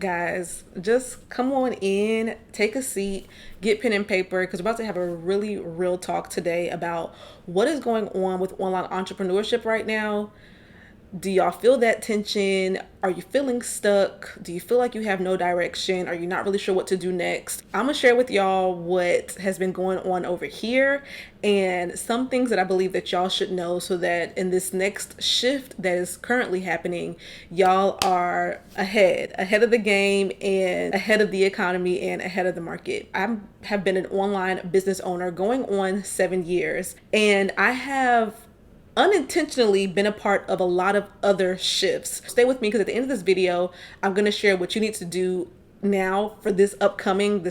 Guys, just come on in, take a seat, get pen and paper, because we're about to have a really real talk today about what is going on with online entrepreneurship right now. Do y'all feel that tension? Are you feeling stuck? Do you feel like you have no direction? Are you not really sure what to do next? I'm gonna share with y'all what has been going on over here and some things that I believe that y'all should know so that in this next shift that is currently happening, y'all are ahead of the game and ahead of the economy and ahead of the market. I have been an online business owner going on 7 years, and I have unintentionally been a part of a lot of other shifts. Stay with me because at the end of this video, I'm going to share what you need to do now for this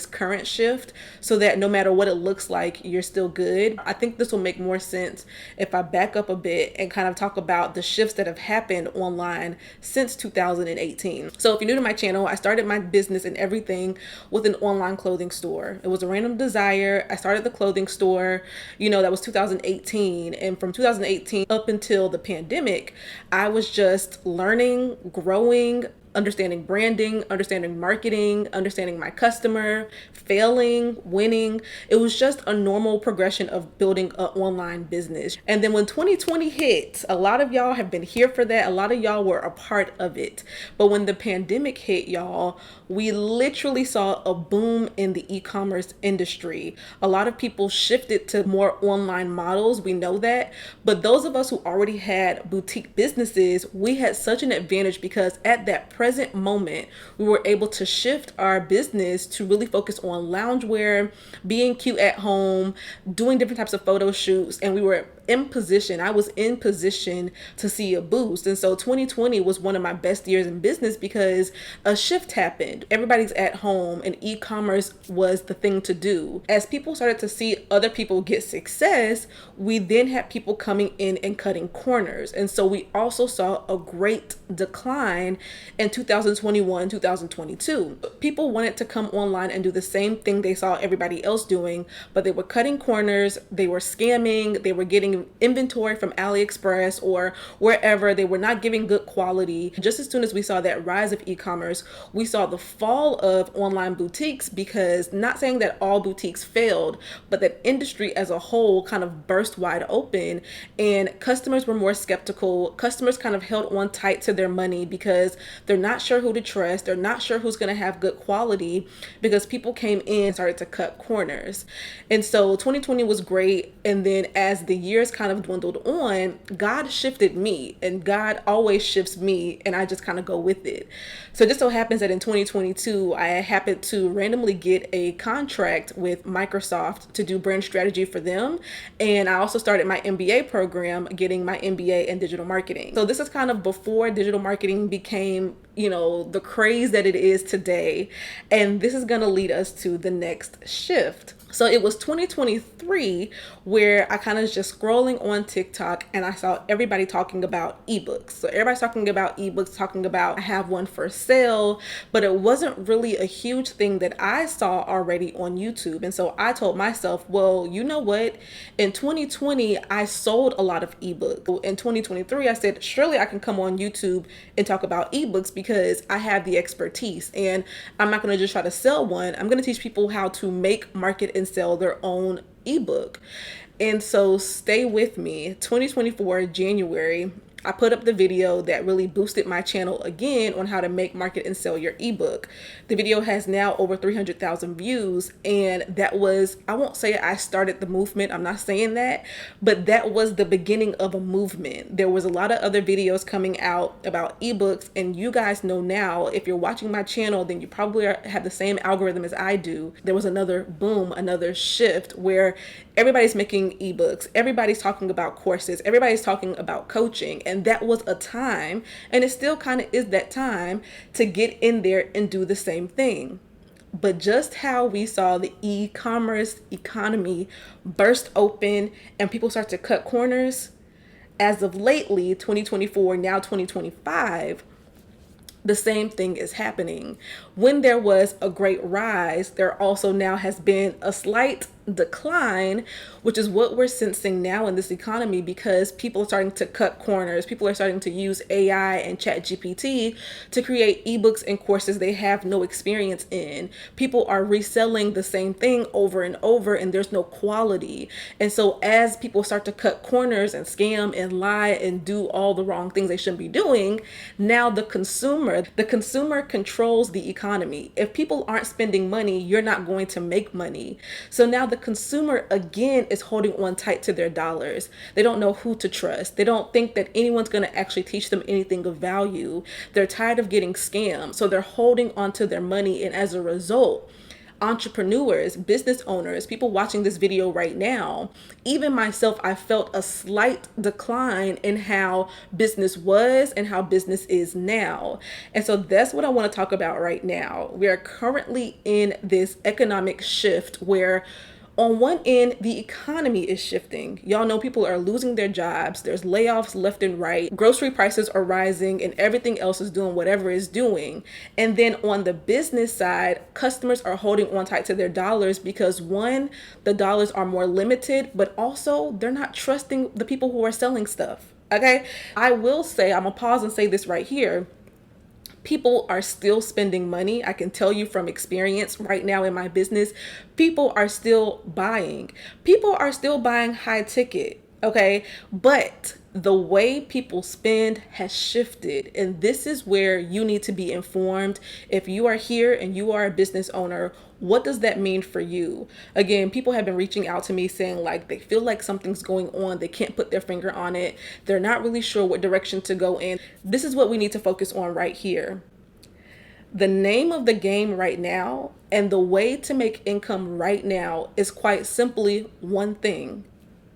current shift so that no matter what it looks like, you're still good. I think this will make more sense if I back up a bit and kind of talk about the shifts that have happened online since 2018. So if you're new to my channel, I started my business and everything with an online clothing store. It was a random desire. I started the clothing store, that was 2018. And from 2018 up until the pandemic, I was just learning, growing, understanding branding, understanding marketing, understanding my customer, failing, winning. It was just a normal progression of building an online business. And then when 2020 hit, a lot of y'all have been here for that. A lot of y'all were a part of it. But when the pandemic hit, y'all, we literally saw a boom in the e-commerce industry. A lot of people shifted to more online models. We know that. But those of us who already had boutique businesses, we had such an advantage because at that present moment, we were able to shift our business to really focus on loungewear, being cute at home, doing different types of photo shoots, and I was in position to see a boost. And so 2020 was one of my best years in business because a shift happened. Everybody's at home and e-commerce was the thing to do. As people started to see other people get success, we then had people coming in and cutting corners. And so we also saw a great decline in 2021, 2022. People wanted to come online and do the same thing they saw everybody else doing, but they were cutting corners, they were scamming, they were getting inventory from AliExpress or wherever. They were not giving good quality. Just as soon as we saw that rise of e-commerce, we saw the fall of online boutiques, because not saying that all boutiques failed, but that industry as a whole kind of burst wide open and customers were more skeptical. Customers kind of held on tight to their money because they're not sure who to trust. They're not sure who's going to have good quality because people came in and started to cut corners. And so 2020 was great. And then as the years kind of dwindled on, God shifted me, and God always shifts me, and I just kind of go with it. So it just so happens that in 2022, I happened to randomly get a contract with Microsoft to do brand strategy for them. And I also started my MBA program, getting my MBA in digital marketing. So this is kind of before digital marketing became the craze that it is today. And this is going to lead us to the next shift. So it was 2023 where I kind of just scrolling on TikTok and I saw everybody talking about ebooks. So everybody's talking about ebooks, talking about I have one for sale, but it wasn't really a huge thing that I saw already on YouTube. And so I told myself, well, you know what? In 2020, I sold a lot of ebooks. In 2023, I said, surely I can come on YouTube and talk about ebooks because I have the expertise, and I'm not going to just try to sell one. I'm going to teach people how to make, market, and sell their own ebook. And so stay with me. 2024 January, I put up the video that really boosted my channel again on how to make, market, and sell your ebook. The video has now over 300,000 views. And that was, I won't say I started the movement. I'm not saying that, but that was the beginning of a movement. There was a lot of other videos coming out about ebooks. And you guys know now, if you're watching my channel, then you probably have the same algorithm as I do. There was another boom, another shift where everybody's making ebooks. Everybody's talking about courses. Everybody's talking about coaching. And that was a time, and it still kind of is that time, to get in there and do the same thing. But just how we saw the e-commerce economy burst open and people start to cut corners, as of lately, 2024, now 2025, the same thing is happening. When there was a great rise, there also now has been a slight decline, which is what we're sensing now in this economy because people are starting to cut corners. People are starting to use AI and chat GPT to create ebooks and courses they have no experience in. People are reselling the same thing over and over and there's no quality. And so as people start to cut corners and scam and lie and do all the wrong things they shouldn't be doing, now the consumer controls the economy. If people aren't spending money, you're not going to make money. So now the consumer again is holding on tight to their dollars. They don't know who to trust. They don't think that anyone's going to actually teach them anything of value. They're tired of getting scammed. So they're holding on to their money. And as a result, entrepreneurs, business owners, people watching this video right now, even myself, I felt a slight decline in how business was and how business is now. And so that's what I want to talk about right now. We are currently in this economic shift where on one end, the economy is shifting. Y'all know people are losing their jobs. There's layoffs left and right. Grocery prices are rising and everything else is doing whatever it's doing. And then on the business side, customers are holding on tight to their dollars because one, the dollars are more limited, but also they're not trusting the people who are selling stuff. Okay. I will say, I'm gonna pause and say this right here. People are still spending money. I can tell you from experience right now in my business, people are still buying. People are still buying high ticket. Okay. But the way people spend has shifted. And this is where you need to be informed. If you are here and you are a business owner, what does that mean for you? Again, people have been reaching out to me saying like they feel like something's going on. They can't put their finger on it. They're not really sure what direction to go in. This is what we need to focus on right here. The name of the game right now and the way to make income right now is quite simply one thing: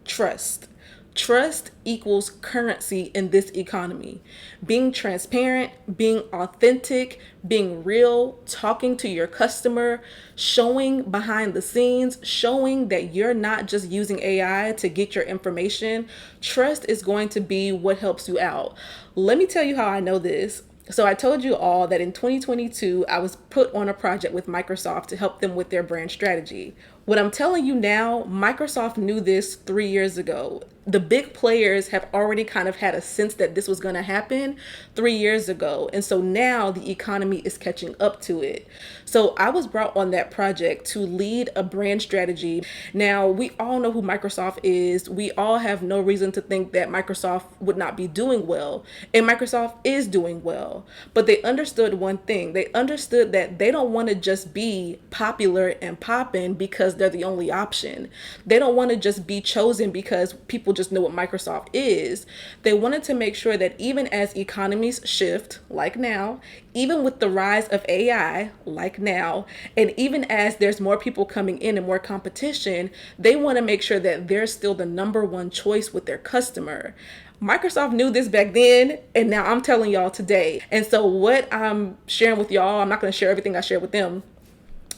trust. Trust equals currency in this economy. Being transparent, being authentic, being real, talking to your customer, showing behind the scenes, showing that you're not just using AI to get your information. Trust is going to be what helps you out. Let me tell you how I know this. So I told you all that in 2022, I was put on a project with Microsoft to help them with their brand strategy. What I'm telling you now, Microsoft knew this 3 years ago. The big players have already kind of had a sense that this was going to happen 3 years ago. And so now the economy is catching up to it. So I was brought on that project to lead a brand strategy. Now, we all know who Microsoft is. We all have no reason to think that Microsoft would not be doing well. And Microsoft is doing well. But they understood one thing. They understood that they don't want to just be popular and poppin' because they're the only option. They don't want to just be chosen because people just know what Microsoft is. They wanted to make sure that even as economies shift, like now, even with the rise of AI, like now, and even as there's more people coming in and more competition, they want to make sure that they're still the number one choice with their customer. Microsoft knew this back then, and now I'm telling y'all today. And so what I'm sharing with y'all, I'm not going to share everything I shared with them,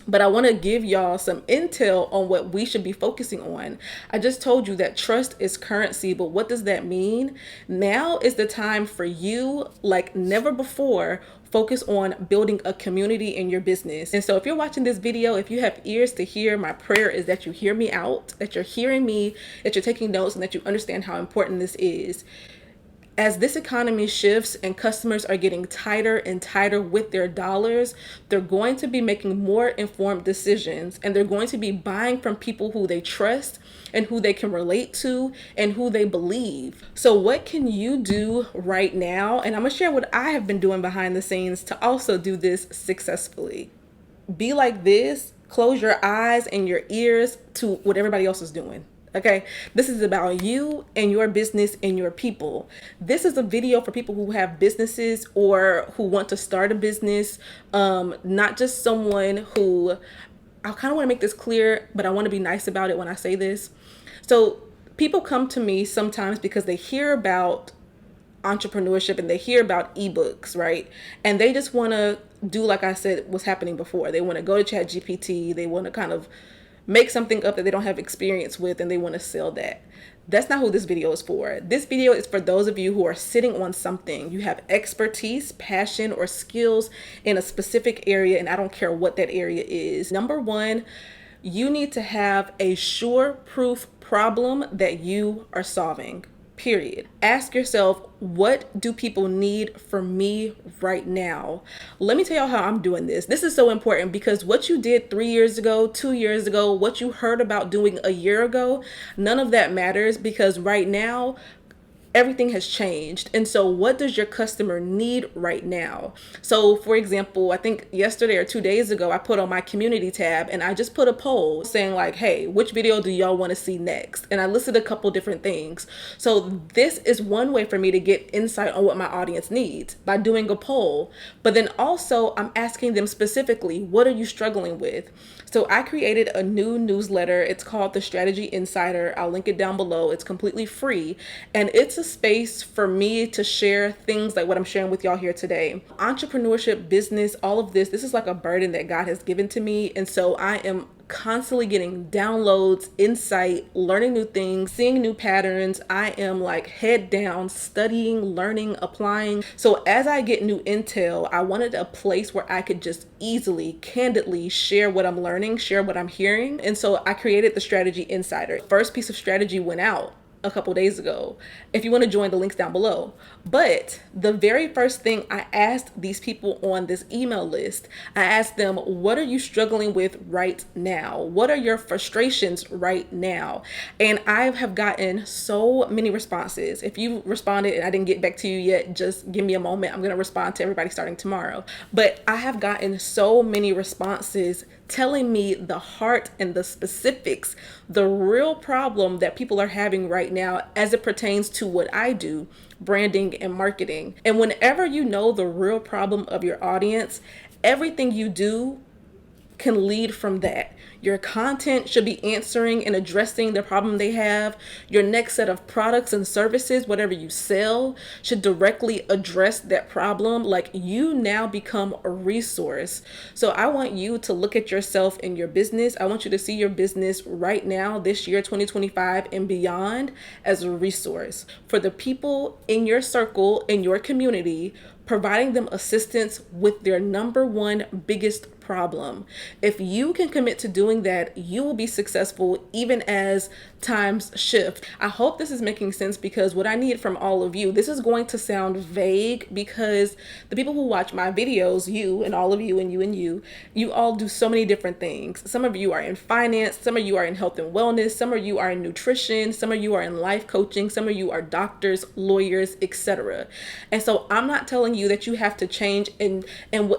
but I want to give y'all some intel on what we should be focusing on. I just told you that trust is currency, but what does that mean? Now is the time for you, like never before, focus on building a community in your business. And so if you're watching this video, if you have ears to hear, my prayer is that you hear me out, that you're hearing me, that you're taking notes, and that you understand how important this is. As this economy shifts and customers are getting tighter and tighter with their dollars, they're going to be making more informed decisions, and they're going to be buying from people who they trust and who they can relate to and who they believe. So what can you do right now? And I'm gonna share what I have been doing behind the scenes to also do this successfully. Be like this, close your eyes and your ears to what everybody else is doing. Okay, this is about you and your business and your people. This is a video for people who have businesses or who want to start a business, not just someone who, I kind of want to make this clear, but I want to be nice about it when I say this. So people come to me sometimes because they hear about entrepreneurship and they hear about ebooks, right? And they just want to do, like I said, what's happening before. They want to go to chat GPT. They want to kind of make something up that they don't have experience with, and they want to sell that. That's not who this video is for. This video is for those of you who are sitting on something. You have expertise, passion, or skills in a specific area, and I don't care what that area is. Number one, You need to have a sure proof problem that you are solving. Period. Ask yourself, what do people need from me right now? Let me tell y'all how I'm doing this. This is so important because what you did 3 years ago, 2 years ago, what you heard about doing a year ago, none of that matters because right now, everything has changed. And so what does your customer need right now? So for example, I think yesterday or 2 days ago, I put on my community tab and I just put a poll saying like, hey, which video do y'all want to see next? And I listed a couple different things. So this is one way for me to get insight on what my audience needs by doing a poll. But then also I'm asking them specifically, what are you struggling with? So I created a new newsletter. It's called the Strategy Insider. I'll link it down below. It's completely free. And it's a space for me to share things like what I'm sharing with y'all here today. Entrepreneurship, business, all of this is like a burden that God has given to me. And so I am constantly getting downloads, insight, learning new things, seeing new patterns. I am like head down, studying, learning, applying. So as I get new intel, I wanted a place where I could just easily, candidly share what I'm learning, share what I'm hearing. And so I created the Strategy Insider. First piece of strategy went out a couple days ago. If you want to join, the links down below. But the very first thing I asked these people on this email list, I asked them, what are you struggling with right now? What are your frustrations right now? And I have gotten so many responses. If you responded and I didn't get back to you yet, just give me a moment. I'm going to respond to everybody starting tomorrow. But I have gotten so many responses telling me the heart and the specifics, the real problem that people are having right now as it pertains to what I do, branding and marketing. And whenever you know the real problem of your audience, everything you do can lead from that. Your content should be answering and addressing the problem they have. Your next set of products and services, whatever you sell, should directly address that problem. Like, you now become a resource. So I want you to look at yourself and your business. I want you to see your business right now, this year, 2025 and beyond, as a resource for the people in your circle, in your community, providing them assistance with their number one biggest problem. If you can commit to doing that, you will be successful even as times shift. I hope this is making sense because what I need from all of you, this is going to sound vague because the people who watch my videos, you and all of you and you all do so many different things. Some of you are in finance, some of you are in health and wellness, some of you are in nutrition, some of you are in life coaching, some of you are doctors, lawyers, etc. And so I'm not telling you that you have to change, and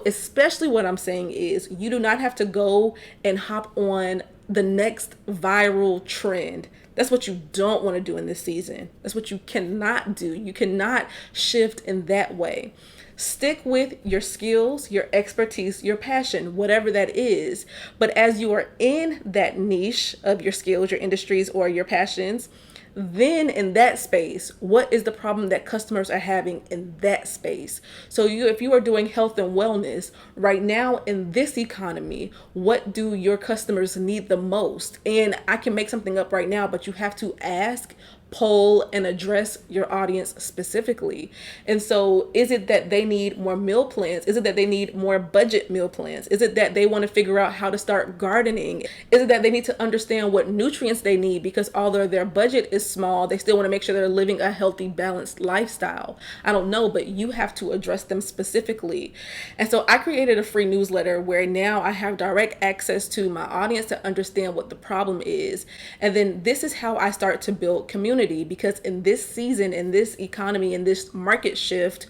especially what I'm saying is you do not have to go and hop on the next viral trend. That's what you don't want to do in this season. That's what you cannot do. You cannot shift in that way. Stick with your skills, your expertise, your passion, whatever that is. But as you are in that niche of your skills, your industries, or your passions, then in that space, what is the problem that customers are having in that space? So if you are doing health and wellness right now in this economy, what do your customers need the most? And I can make something up right now, but you have to ask, poll, and address your audience specifically. And so is it that they need more meal plans? Is it that they need more budget meal plans? Is it that they want to figure out how to start gardening? Is it that they need to understand what nutrients they need because although their budget is small, they still want to make sure they're living a healthy, balanced lifestyle? I don't know, but you have to address them specifically. And so I created a free newsletter where now I have direct access to my audience to understand what the problem is. And then this is how I start to build community. Because in this season, in this economy, in this market shift,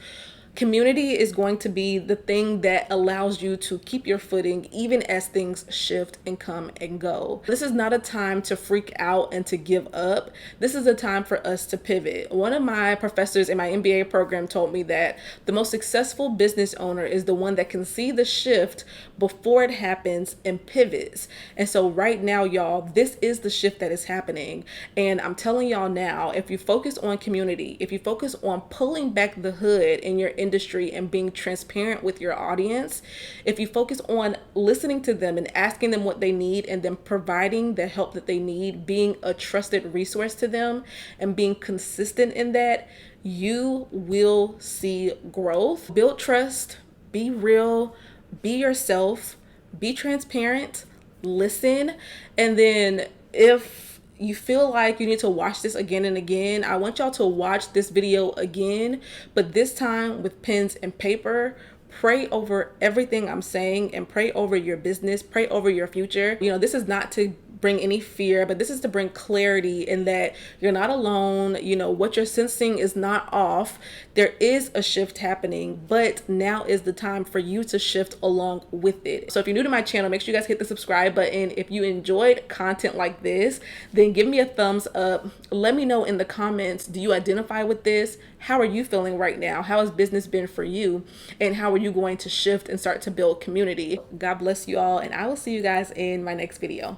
community is going to be the thing that allows you to keep your footing even as things shift and come and go. This is not a time to freak out and to give up. This is a time for us to pivot. One of my professors in my MBA program told me that the most successful business owner is the one that can see the shift before it happens and pivots. And so right now, y'all, this is the shift that is happening. And I'm telling y'all now, if you focus on community, if you focus on pulling back the hood in your industry and being transparent with your audience, if you focus on listening to them and asking them what they need and then providing the help that they need, being a trusted resource to them and being consistent in that, you will see growth. Build trust, be real, be yourself, be transparent, listen. And then if you feel like you need to watch this again and again, I want y'all to watch this video again, but this time with pens and paper. Pray over everything I'm saying and pray over your business, pray over your future. You know, this is not to bring any fear, but this is to bring clarity in that you're not alone. You know, what you're sensing is not off. There is a shift happening, but now is the time for you to shift along with it. So if you're new to my channel, make sure you guys hit the subscribe button. If you enjoyed content like this, then give me a thumbs up. Let me know in the comments, do you identify with this? How are you feeling right now? How has business been for you? And how are you going to shift and start to build community? God bless you all, and I will see you guys in my next video.